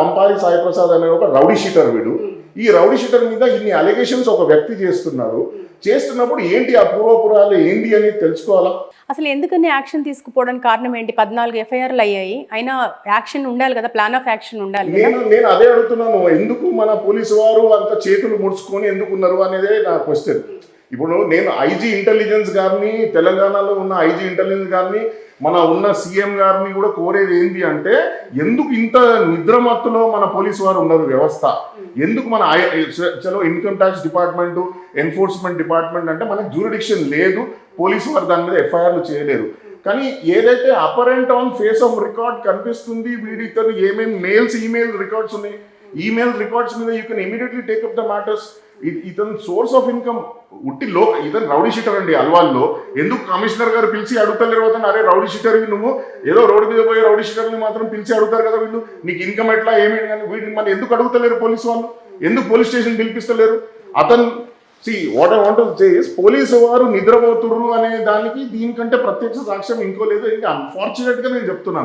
అంపారి సాయి ప్రసాద్ అనే ఒక rowdy sheeter వీడు. ఈ రౌడీ షీటర్ మీద ఇన్ని అలిగేషన్స్ ఒక వ్యక్తి చేస్తున్నప్పుడు ఏంటి ఆ పూర్వపురాలు ఏంటి అని తెలుసుకోవాలా? అసలు ఎందుకని యాక్షన్ తీసుకుపోవడానికి కారణం ఏంటి? 14 ఎఫ్ఐఆర్లు అయ్యాయి, అయినా యాక్షన్ ఉండాలి కదా, ప్లాన్ ఆఫ్ యాక్షన్ ఉండాలి కదా. నేను అదే అడుగుతున్నాను, ఎందుకు మన పోలీసు వారు అంత చేతులు ముడుచుకొని ఎందుకున్నారు అనేదే నా క్వశ్చన్. ఇప్పుడు నేను ఐజీ ఇంటెలిజెన్స్ గారిని, తెలంగాణలో ఉన్న ఐజీ ఇంటెలిజెన్స్ గారిని, మన ఉన్న సీఎం గారిని కూడా కోరేది ఏంటి అంటే, ఎందుకు ఇంత నిద్రమత్తులో మన పోలీసు వారు ఉన్నారు వ్యవస్థ? ఎందుకు మన చలో income tax department, enforcement department అంటే మనకు జ్యూరిడిక్షన్ లేదు, పోలీసు వారు దాని మీద ఎఫ్ఐఆర్లు చేయలేరు. కానీ ఏదైతే apparent on face of record కనిపిస్తుంది, వీడితో ఏమేమి మెయిల్స్, ఈమెయిల్ రికార్డ్స్ ఉన్నాయి, ఈమెయిల్ రికార్డ్స్ మీద you can immediately take up the matters. ఇతను సోర్స్ ఆఫ్ ఇన్కమ్ ఇతను రౌడీ షీటర్ అండి. అల్వాల్లో ఎందుకు కమిషనర్ గారు పిలిచి అడుగుతలేరు అతను, అరే రౌడీ షీటర్ నువ్వు ఏదో రోడ్డు మీద పోయి రౌడీ షీటర్ని మాత్రం పిలిచి అడుగుతారు కదా వీళ్ళు, నీకు ఇన్కమ్ ఎట్లా ఏమేమి, కానీ వీటిని మనం ఎందుకు అడుగుతలేరు పోలీసు వాళ్ళు? ఎందుకు పోలీస్ స్టేషన్ పిలిపిస్తలేరు? అతను what I want to say is, police వారు నిద్రపోతుర్రు అనే దానికి దీనికంటే ప్రత్యక్ష సాక్ష్యం ఇంకో లేదు. ఇంకా అన్ఫార్చునేట్ గా నేను చెప్తున్నాను.